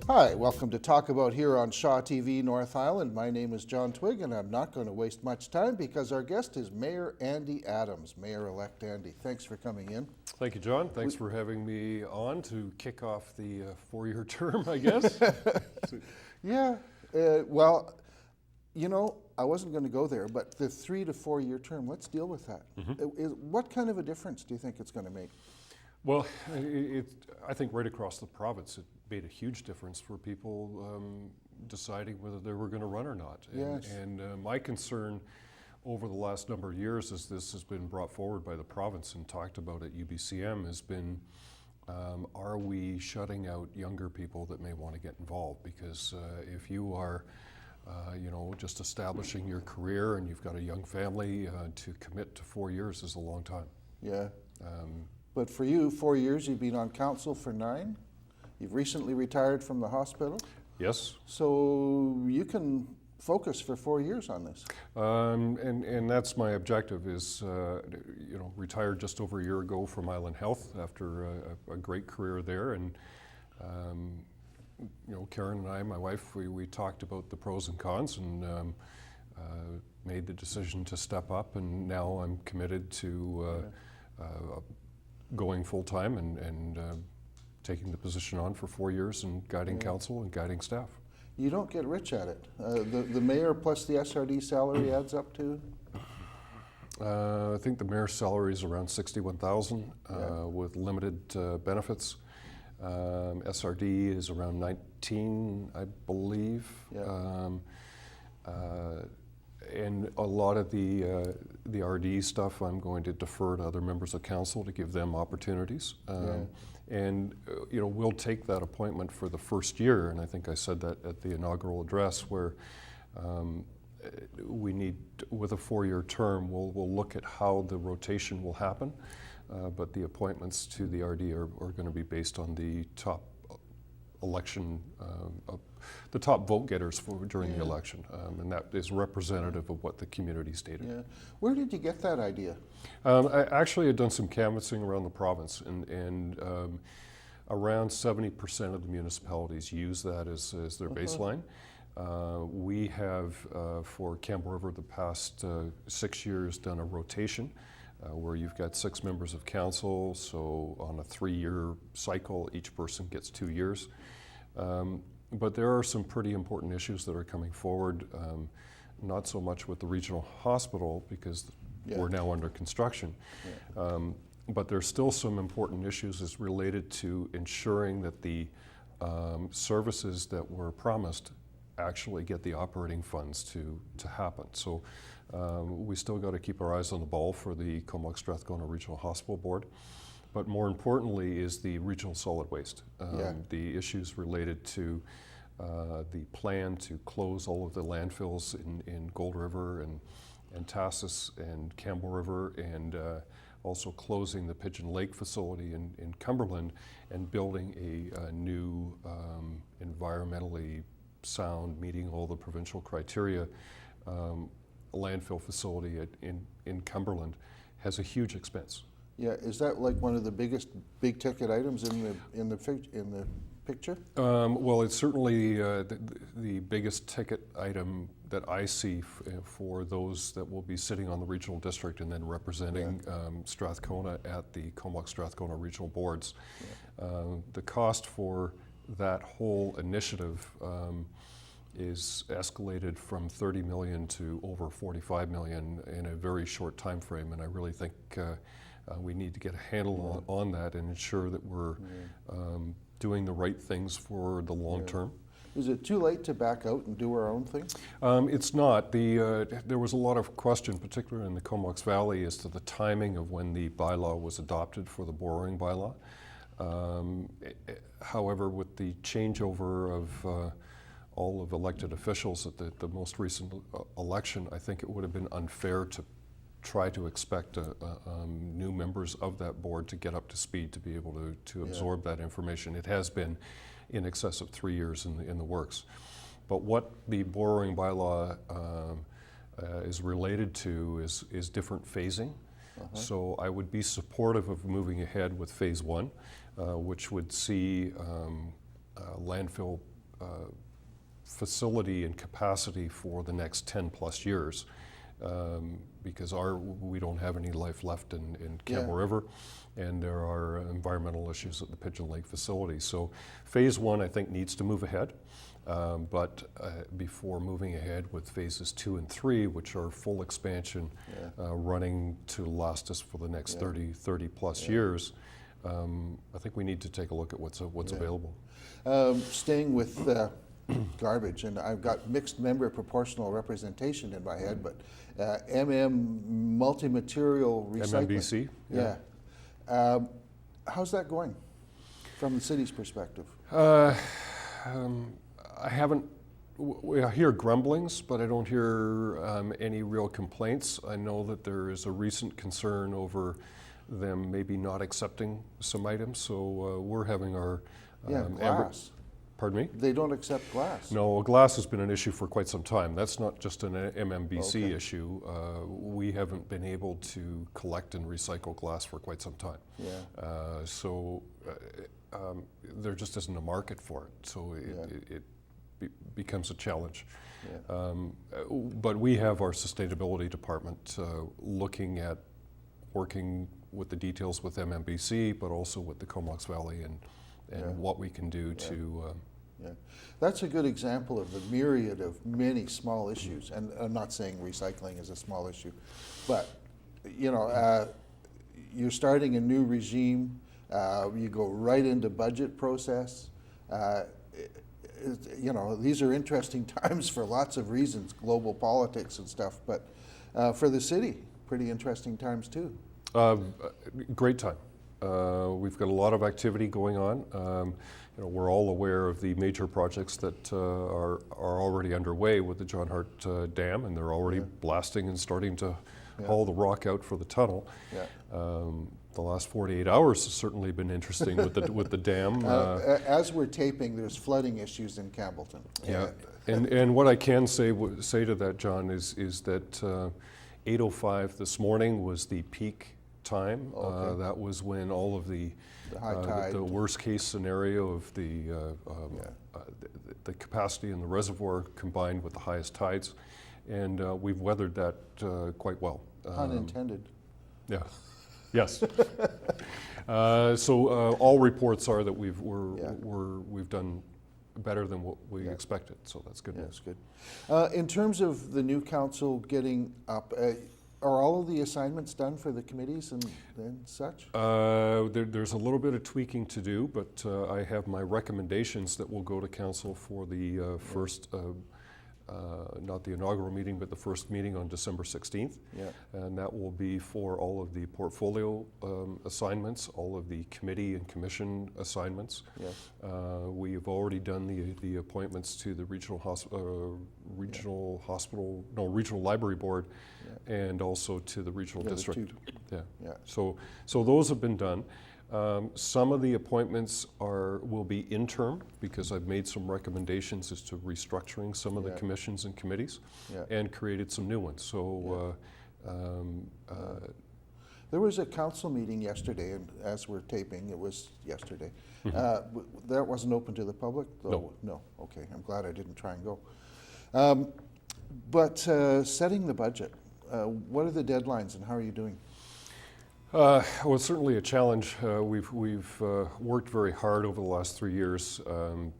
Hi, welcome to Talk About here on Shaw TV North Island. My name is John Twigg, and I'm not going to waste much time because our guest is Mayor Andy Adams, Mayor-elect Andy. Thanks for coming in. Thank you, John. Thanks for having me on to kick off the four-year term, I guess. Yeah, well, you know, I wasn't going to go there, but the 3 to 4 year term, let's deal with that. What kind of a difference do you think it's going to make? Well, I think right across the province, it made a huge difference for people deciding whether they were going to run or not. Yes. And my concern over the last number of years, as this has been brought forward by the province and talked about at UBCM, has been, are we shutting out younger people that may want to get involved? Because if you are, just establishing your career and you've got a young family, to commit to 4 years is a long time. Yeah. But for you, 4 years, you've been on council for 9. You've recently retired from the hospital. Yes. So you can focus for 4 years on this. And that's my objective is, retired just over a year ago from Island Health after a great career there. And, Karen and I, my wife, we talked about the pros and cons and made the decision to step up. And now I'm committed to going full-time and taking the position on for 4 years and guiding council and guiding staff. You don't get rich at it. The mayor plus the SRD salary adds up to? I think the mayor's salary is around $61,000 with limited benefits. SRD is around 19, I believe. Yeah. And a lot of the RD stuff I'm going to defer to other members of council to give them opportunities. And we'll take that appointment for the first year, and I think I said that at the inaugural address, where we need, with a 4-year term, we'll look at how the rotation will happen, but the appointments to the RD are going to be based on the top election, the top vote getters during the election, and that is representative of what the community stated. Yeah. Where did you get that idea? I actually had done some canvassing around the province, and around 70% of the municipalities use that as their baseline. We have, for Campbell River, the past 6 years done a rotation where you've got 6 members of council, so on a 3-year cycle, each person gets 2 years. But there are some pretty important issues that are coming forward, not so much with the regional hospital because we're now under construction. But there's still some important issues as related to ensuring that the services that were promised actually get the operating funds to happen. So we still got to keep our eyes on the ball for the Comox Strathcona Regional Hospital Board. But more importantly is the regional solid waste. The issues related to the plan to close all of the landfills in Gold River and Tassus and Campbell River, and also closing the Pigeon Lake facility in Cumberland and building a new environmentally sound, meeting all the provincial criteria, landfill facility in Cumberland has a huge expense. Yeah, is that like one of the biggest big ticket items in the picture? Well, it's certainly the biggest ticket item that I see for those that will be sitting on the regional district and then representing Strathcona at the Comox Strathcona regional boards. The cost for that whole initiative is escalated from 30 million to over 45 million in a very short time frame, and I really think we need to get a handle on that and ensure that we're doing the right things for the long term. Is it too late to back out and do our own thing? It's not. There was a lot of question, particularly in the Comox Valley, as to the timing of when the bylaw was adopted for the borrowing bylaw. However, with the changeover of all of elected officials at the most recent election, I think it would have been unfair to try to expect new members of that board to get up to speed to be able to absorb that information. It has been in excess of 3 years in the works. But what the borrowing bylaw is related to is different phasing. So I would be supportive of moving ahead with phase one, which would see landfill facility and capacity for the next 10 plus years, because we don't have any life left in Campbell River, and there are environmental issues at the Pigeon Lake facility. So phase one, I think, needs to move ahead. But before moving ahead with phases 2 and 3, which are full expansion, running to last us for the next 30 plus years, I think we need to take a look at what's available. Staying with garbage, and I've got mixed member proportional representation in my head, but multi-material recycling. MMBC? How's that going from the city's perspective? I haven't, I hear grumblings, but I don't hear any real complaints. I know that there is a recent concern over them maybe not accepting some items, so we're having our... glass. Pardon me? They don't accept glass. No, glass has been an issue for quite some time. That's not just an MMBC issue. We haven't been able to collect and recycle glass for quite some time. There just isn't a market for it, so it becomes a challenge. But we have our sustainability department looking at working with the details with MMBC, but also with the Comox Valley and what we can do to... That's a good example of the myriad of many small issues, and I'm not saying recycling is a small issue, but you're starting a new regime, you go right into budget process. These are interesting times for lots of reasons, global politics and stuff, but for the city, pretty interesting times too. Great time. We've got a lot of activity going on. We're all aware of the major projects that are already underway with the John Hart Dam, and they're already blasting and starting to haul the rock out for the tunnel. The last 48 hours has certainly been interesting with the dam. As we're taping, there's flooding issues in Campbellton. And what I can say to that, John, is that 8:05 this morning was the peak time. That was when all of the high tide, the worst case scenario of the capacity in the reservoir combined with the highest tides, and we've weathered that quite well. Unintended. Yes. So all reports are that we've done better than what we expected. So that's good news. Good. In terms of the new council getting up, are all of the assignments done for the committees and such? There's a little bit of tweaking to do, but I have my recommendations that will go to council for the first, not the inaugural meeting, but the first meeting on December 16th. And that will be for all of the portfolio assignments, all of the committee and commission assignments. We have already done the appointments to the regional library board, and also to the regional district. So those have been done. Some of the appointments will be interim, because I've made some recommendations as to restructuring some of the commissions and committees, and created some new ones. So there was a council meeting yesterday, and as we're taping, it was yesterday. That wasn't open to the public, though? No. Okay, I'm glad I didn't try and go. But setting the budget, what are the deadlines and how are you doing? Well, it's certainly a challenge. We've worked very hard over the last 3 years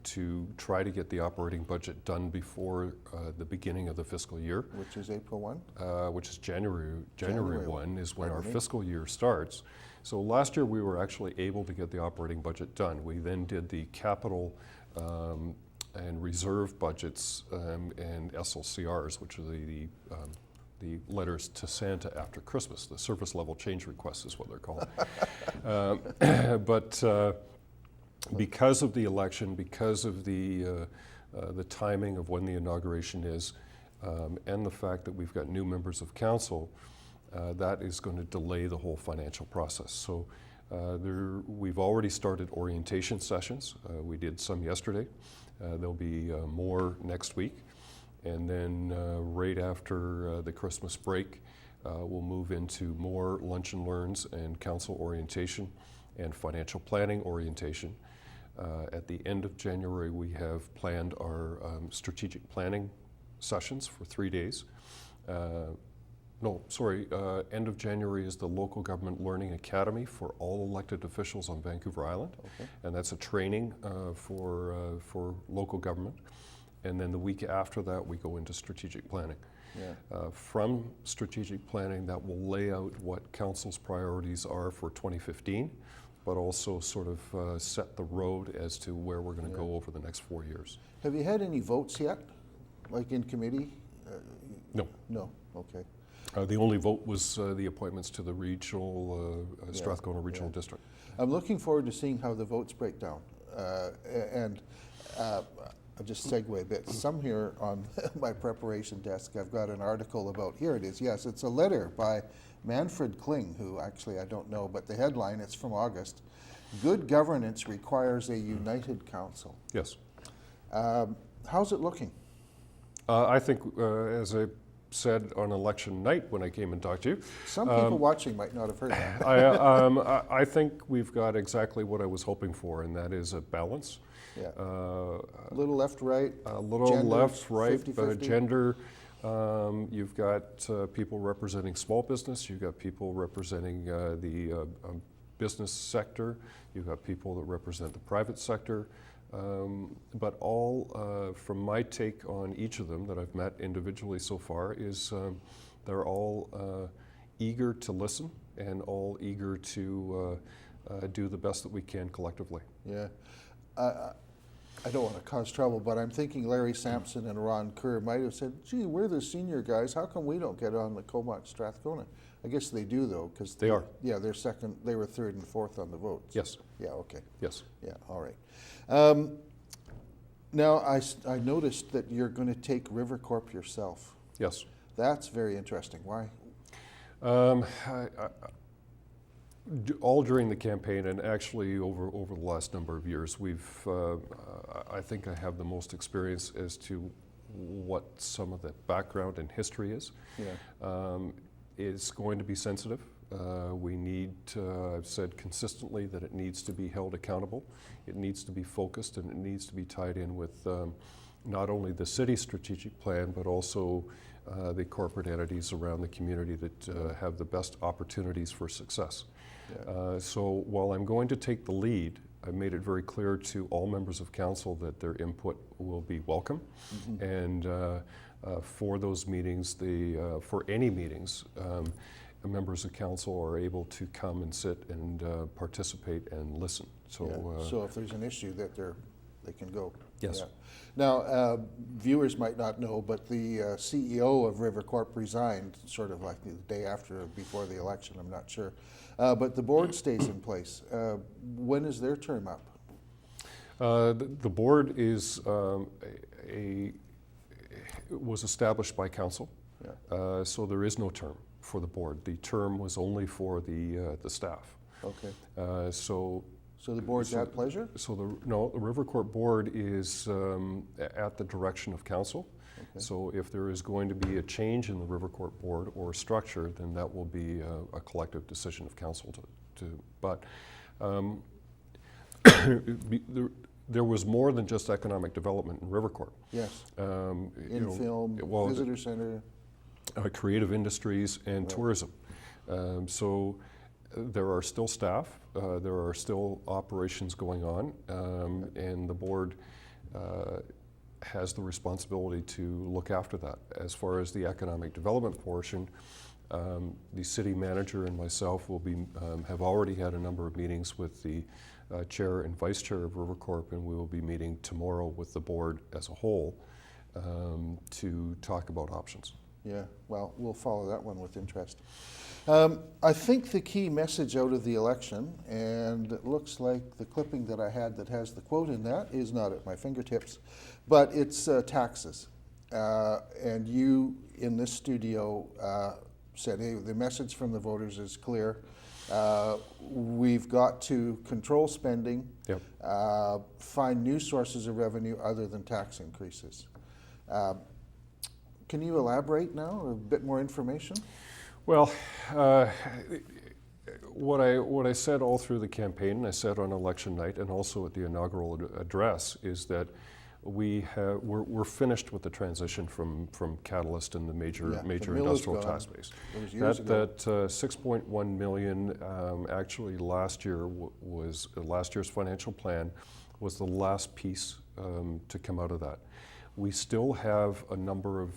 to try to get the operating budget done before the beginning of the fiscal year. Which is April 1? Which is January 1 is when our fiscal year starts. So last year we were actually able to get the operating budget done. We then did the capital and reserve budgets and SLCRs, which are the letters to Santa after Christmas. The service level change requests is what they're called. But because of the election, because of the timing of when the inauguration is, and the fact that we've got new members of council, that is going to delay the whole financial process. So we've already started orientation sessions. We did some yesterday. There'll be more next week. And then right after the Christmas break, we'll move into more lunch and learns and council orientation and financial planning orientation. At the end of January, we have planned our strategic planning sessions for 3 days. End of January is the Local Government Learning Academy for all elected officials on Vancouver Island. Okay. And that's a training for local government. And then the week after that, we go into strategic planning. Yeah. From strategic planning, that will lay out what council's priorities are for 2015, but also sort of set the road as to where we're going to go over the next 4 years. Have you had any votes yet, like in committee? No. No, okay. The only vote was the appointments to the regional, Strathcona Regional yeah. District. I'm looking forward to seeing how the votes break down. I'll just segue a bit. Some here on my preparation desk, I've got an article about, here it is, yes, it's a letter by Manfred Kling, who actually I don't know, but the headline, it's from August. Good governance requires a united council. Yes. How's it looking? I think, as I said on election night when I came and talked to you, Some people watching might not have heard that. I think we've got exactly what I was hoping for, and that is a balance. Yeah. A little left, right. A little gender, left, right, 50-50. gender. You've got people representing small business. You've got people representing the business sector. You've got people that represent the private sector. But all, from my take on each of them that I've met individually so far, is they're all eager to listen and all eager to do the best that we can collectively. Yeah. I don't want to cause trouble, but I'm thinking Larry Sampson and Ron Kerr might have said, gee, we're the senior guys. How come we don't get on the Comox Strathcona? I guess they do, though, because They are. Yeah, they're second. They were third and fourth on the votes. Yes. Yeah, okay. Yes. Yeah, all right. Now, I noticed that you're going to take River Corp yourself. Yes. That's very interesting. Why? All during the campaign, and actually over the last number of years, I think I have the most experience as to what some of the background and history is. Yeah. It's going to be sensitive. We need, I've said consistently that it needs to be held accountable. It needs to be focused, and it needs to be tied in with not only the city's strategic plan, but also the corporate entities around the community that have the best opportunities for success. Yeah. So while I'm going to take the lead, I made it very clear to all members of council that their input will be welcome. Mm-hmm. And for those meetings, for any meetings, members of council are able to come and sit and participate and listen. So, yeah. So if there's an issue that they can go. Yes. Yeah. Now, viewers might not know, but the CEO of River Corp resigned sort of like the day after or before the election, I'm not sure. But the board stays in place. When is their term up? The board is was established by council, Yeah. so there is no term for the board. The term was only for the staff. Okay. So the board's so- at pleasure? So the River Corp board is at the direction of council. Okay. So if there is going to be a change in the River Corp board or structure, then that will be a collective decision of council but there was more than just economic development in River Corp. Yes. You know, Film, well, visitor center. creative industries and tourism. So there are still staff, there are still operations going on, and the board has the responsibility to look after that. As far as the economic development portion, the city manager and myself will be have already had a number of meetings with the chair and vice chair of River Corp, and we will be meeting tomorrow with the board as a whole to talk about options. Yeah, well, we'll follow that one with interest. I think the key message out of the election, and it looks like the clipping that I had that has the quote in that is not at my fingertips, but it's taxes. And you in this studio said, hey, the message from the voters is clear. We've got to control spending, Yep. Find new sources of revenue other than tax increases. Can you elaborate now, a bit more information? Well, what I said all through the campaign, and I said on election night, and also at the inaugural address, is that we're finished with the transition from Catalyst and the major Yeah, the major mill is industrial gone. tax base. It was years ago. That 6.1 million actually last year was last year's financial plan was the last piece to come out of that. We still have a number of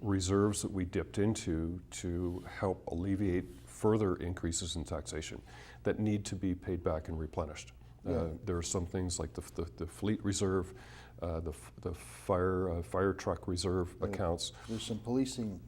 reserves that we dipped into to help alleviate further increases in taxation that need to be paid back and replenished. Yeah. There are some things like the fleet reserve, the fire truck reserve accounts. There's some policing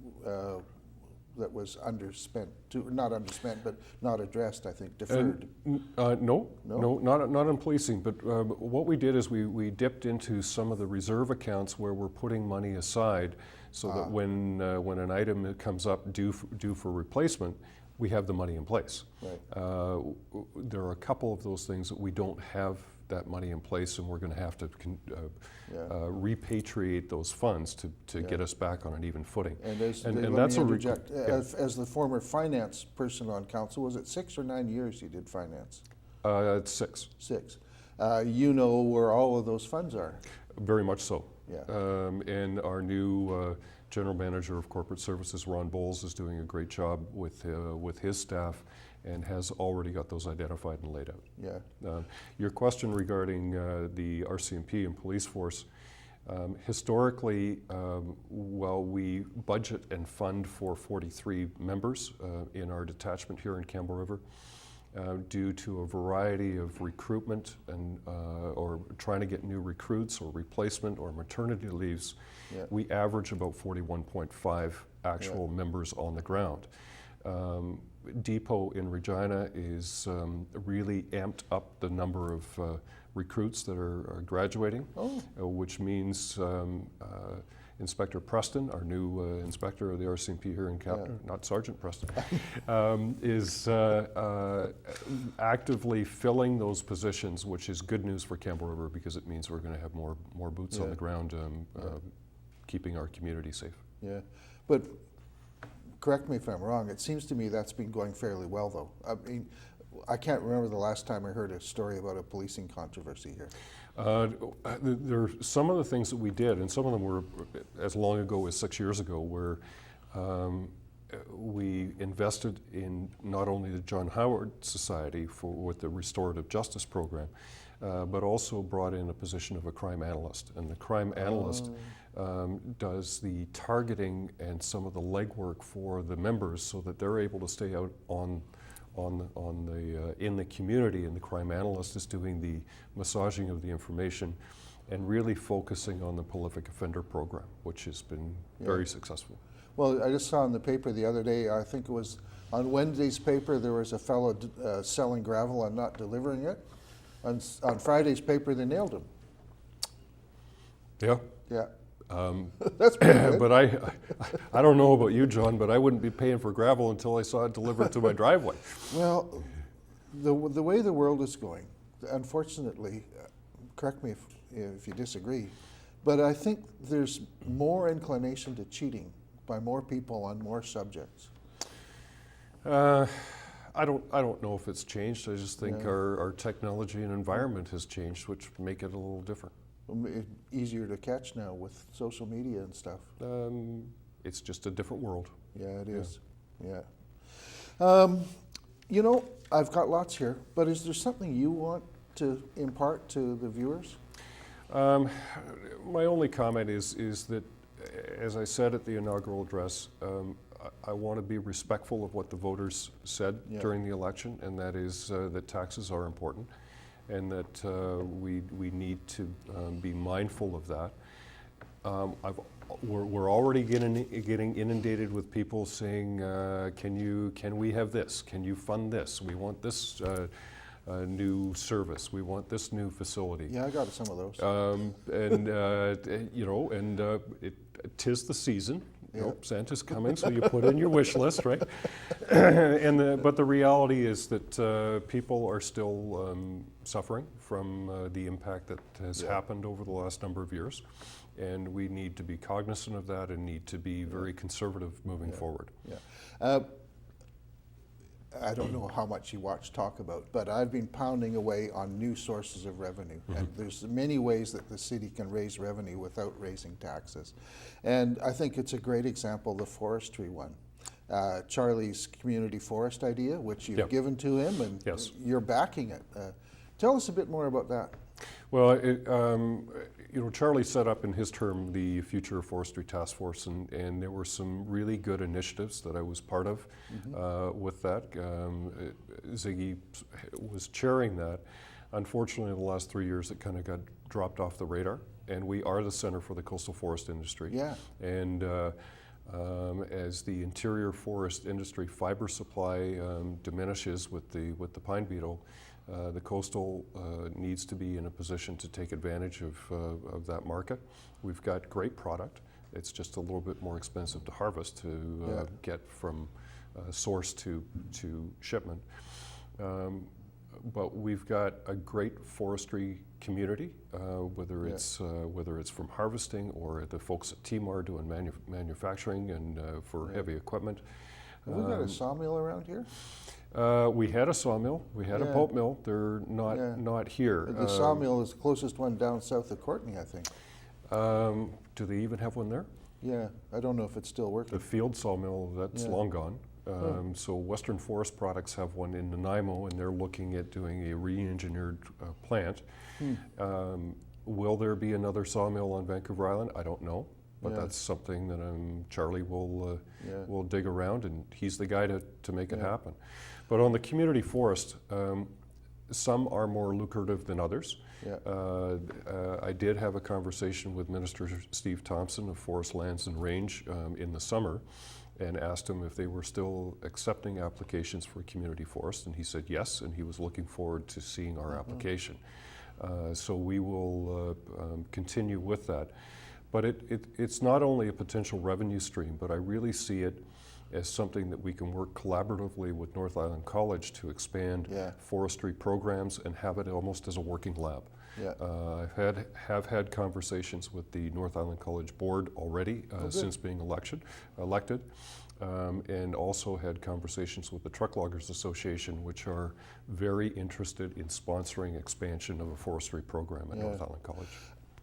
that was underspent, not underspent, but not addressed, I think, deferred. No, not in policing. But what we did is we dipped into some of the reserve accounts where we're putting money aside, so that when an item comes up due for replacement, we have the money in place. Right. There are a couple of those things that we don't have that money in place, and we're going to have to repatriate those funds to get us back on an even footing. And, And that's a interject. As the former finance person on council, was it 6 or 9 years you did finance? It's 6. 6. You know where all of those funds are. Very much so. Yeah. And our new General Manager of Corporate Services, Ron Bowles, is doing a great job with his staff and has already got those identified and laid out. Yeah. Your question regarding the RCMP and police force, historically, while we budget and fund for 43 members in our detachment here in Campbell River, due to a variety of recruitment and or trying to get new recruits or replacement or maternity leaves, we average about 41.5 actual members on the ground. Depot in Regina is really amped up the number of recruits that are graduating, which means Inspector Preston, our new inspector of the RCMP here in Capital, not Sergeant Preston, is actively filling those positions, which is good news for Campbell River because it means we're going to have more boots on the ground keeping our community safe. Yeah. But correct me if I'm wrong, it seems to me that's been going fairly well, though. I mean, I can't remember the last time I heard a story about a policing controversy here. There are some of the things that we did, and some of them were as long ago as 6 years ago, where we invested in not only the John Howard Society with the Restorative Justice Program, but also brought in a position of a crime analyst. And the crime analyst does the targeting and some of the legwork for the members so that they're able to stay out in the community, and the crime analyst is doing the massaging of the information and really focusing on the prolific offender program, which has been very successful. Well, I just saw in the paper the other day, I think it was on Wednesday's paper, there was a fellow selling gravel and not delivering it. On Friday's paper, they nailed him. Yeah. Yeah. That's pretty good. But I don't know about you, John, but I wouldn't be paying for gravel until I saw it delivered to my driveway. Well, the way the world is going, unfortunately, correct me if you disagree, but I think there's more inclination to cheating by more people on more subjects. I don't know if it's changed. I just think our technology and environment has changed, which make it a little different. Easier to catch now with social media and stuff. It's just a different world. Yeah, it is. Yeah. You know, I've got lots here, but is there something you want to impart to the viewers? My only comment is that, as I said at the inaugural address, I want to be respectful of what the voters said during the election, and that is that taxes are important, and that we need to be mindful of that. We're already getting inundated with people saying, can we have this? Can you fund this? We want this new service. We want this new facility. Yeah, I got some of those. You know, and tis the season. You know, Santa's coming, so you put in your wish list, right? But the reality is that people are still suffering from the impact that has happened over the last number of years. and we need to be cognizant of that and need to be very conservative moving forward. Yeah. I don't know how much you watch Talk About, but I've been pounding away on new sources of revenue. And there's many ways that the city can raise revenue without raising taxes. And I think it's a great example, the forestry one. Charlie's community forest idea, which you've Yep. given to him, and Yes. you're backing it. Tell us a bit more about that. Well, Charlie set up in his term the Future Forestry Task Force, and there were some really good initiatives that I was part of with that. Ziggy was chairing that. Unfortunately, in the last 3 years, it kind of got dropped off the radar, and we are the center for the coastal forest industry. Yeah. And as the interior forest industry fiber supply diminishes with the pine beetle, the coastal needs to be in a position to take advantage of that market. We've got great product. It's just a little bit more expensive to harvest to get from source to shipment. But we've got a great forestry community, whether it's from harvesting or the folks at TMAR doing manufacturing and for heavy equipment. Have we got a sawmill around here? We had a sawmill. We had a pulp mill. They're not here. The sawmill is the closest one down south of Courtney, I think. Do they even have one there? Yeah, I don't know if it's still working. The field sawmill, that's long gone. So Western Forest Products have one in Nanaimo, and they're looking at doing a re-engineered plant. Will there be another sawmill on Vancouver Island? I don't know, but that's something that Charlie will dig around, and he's the guy to make it happen. But on the community forest, some are more lucrative than others. I did have a conversation with Minister Steve Thompson of Forest Lands and Range in the summer, and asked him if they were still accepting applications for community forest, and he said yes, and he was looking forward to seeing our application. So we will continue with that. But it's not only a potential revenue stream, but I really see it as something that we can work collaboratively with North Island College to expand forestry programs and have it almost as a working lab. I have had conversations with the North Island College board already since being elected, and also had conversations with the Truck Loggers Association, which are very interested in sponsoring expansion of a forestry program at North Island College.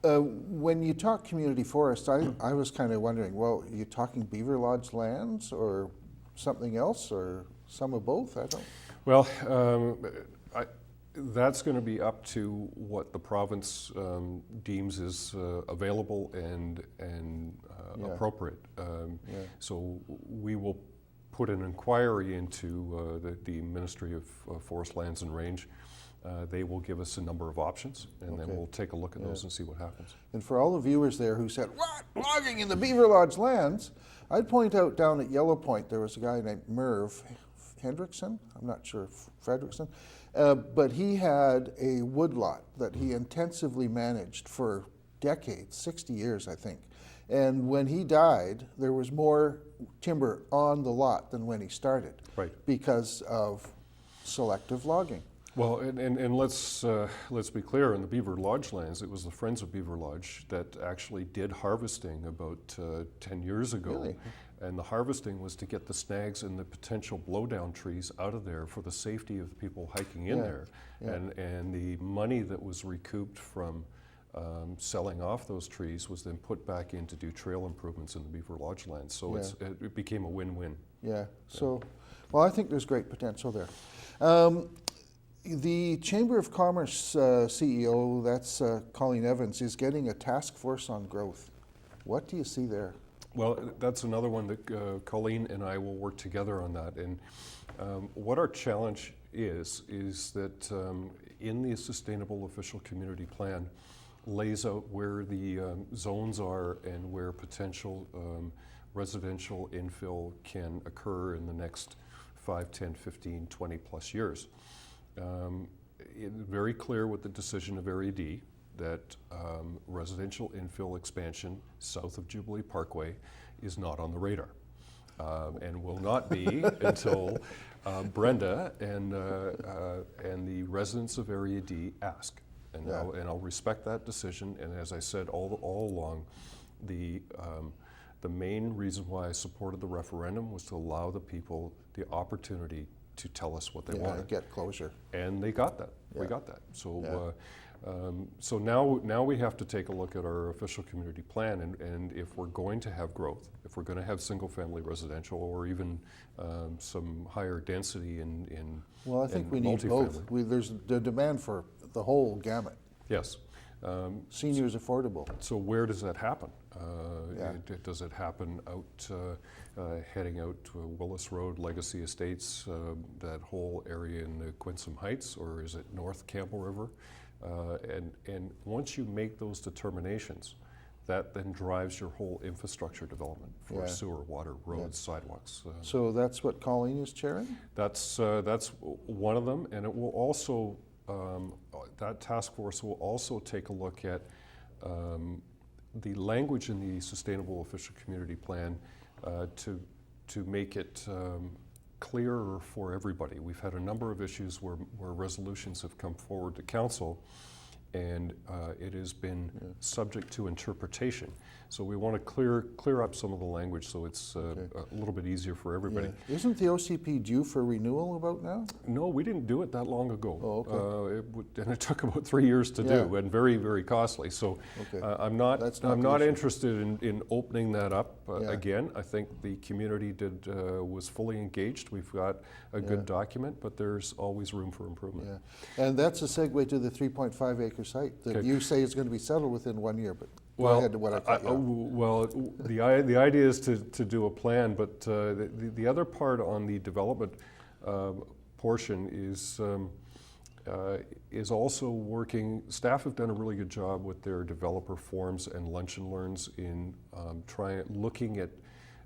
When you talk community forest, I was kind of wondering, well, are you talking Beaver Lodge lands or something else or some of both? I don't. Well, that's going to be up to what the province deems is available and appropriate. So we will put an inquiry into the Ministry of Forest Lands and Range. They will give us a number of options, and then we'll take a look at those and see what happens. And for all the viewers there who said, what, logging in the Beaver Lodge lands, I'd point out down at Yellow Point, there was a guy named Merv Hendrickson, I'm not sure, Fredrickson, but he had a woodlot that he intensively managed for decades, 60 years, I think. And when he died, there was more timber on the lot than when he started, because of selective logging. Well, and let's be clear, in the Beaver Lodge lands, it was the Friends of Beaver Lodge that actually did harvesting about 10 years ago. Really? And the harvesting was to get the snags and the potential blowdown trees out of there for the safety of the people hiking in there. And the money that was recouped from selling off those trees was then put back in to do trail improvements in the Beaver Lodge lands. So it became a win-win. So, well, I think there's great potential there. The Chamber of Commerce CEO, that's Colleen Evans, is getting a task force on growth. What do you see there? Well, that's another one that Colleen and I will work together on that. And what our challenge is that in the Sustainable Official Community Plan lays out where the zones are and where potential residential infill can occur in the next 5, 10, 15, 20 plus years. Very clear with the decision of Area D that residential infill expansion south of Jubilee Parkway is not on the radar, and will not be until Brenda and the residents of Area D ask. And, Yeah. I'll respect that decision. And as I said all along, the main reason why I supported the referendum was to allow the people the opportunity to tell us what they Yeah, wanted. get closure. And they got that. We Yeah. got that. So, Yeah. so now we have to take a look at our official community plan, and if we're going to have growth, if we're going to have single-family residential, or even some higher density in Well, I think in we need both. multifamily. There's the demand for the whole gamut. Yes. Seniors affordable. So where does that happen? Yeah. Does it happen out, heading out to Willis Road, Legacy Estates, that whole area in the Quinsam Heights, or is it North Campbell River? And once you make those determinations, that then drives your whole infrastructure development for Yeah. sewer, water, roads, sidewalks. So that's what Colleen is chairing? That's one of them, and it will also, that task force will also take a look at the language in the Sustainable Official Community Plan to make it clearer for everybody. We've had a number of issues where resolutions have come forward to council, and it has been subject to interpretation. So we want to clear up some of the language so it's a little bit easier for everybody. Yeah. Isn't the OCP due for renewal about now? No, we didn't do it that long ago. Oh, okay. And it took about 3 years to do, Yeah. and very, very costly. So Okay. I'm not That's not I'm the not issue. interested in opening that up Yeah. again. I think the community was fully engaged. We've got a good document, but there's always room for improvement. Yeah. And that's a segue to the 3.5 acre site that Okay. you say is going to be settled within 1 year, but go Well, ahead to what I cut you off. well, the idea is to do a plan, but the other part on the development portion is also working. Staff have done a really good job with their developer forums and lunch and learns in looking at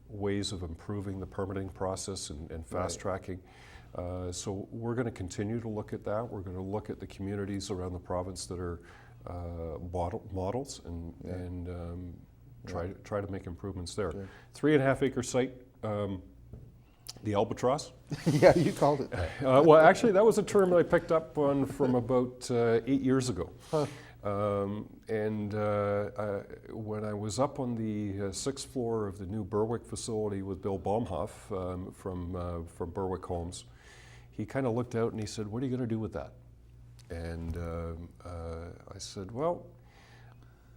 ways of improving the permitting process and fast tracking. So we're going to continue to look at that. We're going to look at the communities around the province that are models and try to make improvements there. 3.5 acre site, the Albatross. Yeah, you called it. Well, actually, that was a term that I picked up on from about 8 years ago. When I was up on the 6th floor of the new Berwick facility with Bill Baumhoff from Berwick Homes, he kind of looked out and he said, "What are you going to do with that?" And I said, "Well,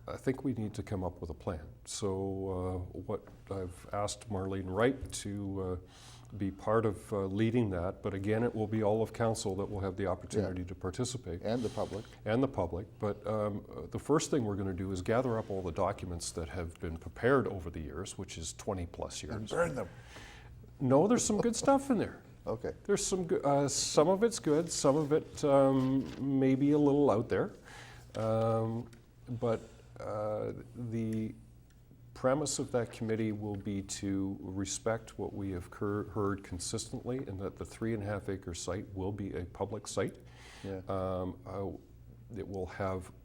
I think we need to come up with a plan." So what I've asked Marlene Wright to be part of leading that, but again, it will be all of council that will have the opportunity to participate. And the public. And the public. But the first thing we're going to do is gather up all the documents that have been prepared over the years, which is 20 plus years. And burn them. No, there's some good stuff in there. Okay. There's some good, some of it's good, some of it may be a little out there. But the premise of that committee will be to respect what we have heard consistently, and that the 3.5 acre site will be a public site. Yeah.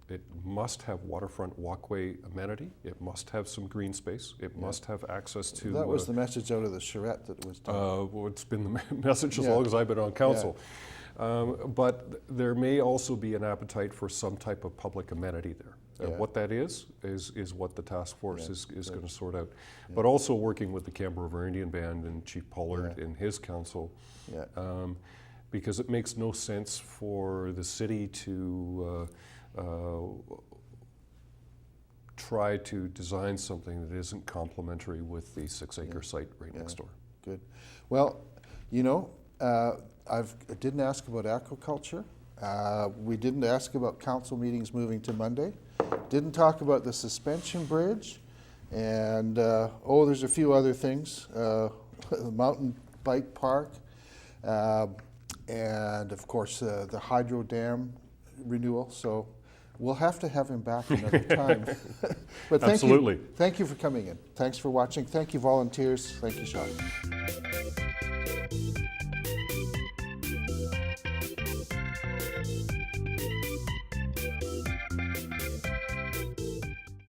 It must have waterfront walkway amenity. It must have some green space. It must have access to. That was the message out of the charrette that was done. Well, it's been the message as Yeah. long as I've been on council. But there may also be an appetite for some type of public amenity there. Yeah. What that is what the task force is going to sort out. But also working with the Canberra River Indian Band and Chief Pollard and his council, Yeah. because it makes no sense for the city to try to design something that isn't complementary with the 6 acre site right next door. Good. Well, you know, I didn't ask about aquaculture. We didn't ask about council meetings moving to Monday. Didn't talk about the suspension bridge. And, there's a few other things. The mountain bike park. And of course, the hydro dam renewal. So we'll have to have him back another time. But Absolutely. Thank you for coming in. Thanks for watching. Thank you, volunteers. Thank you, Sean.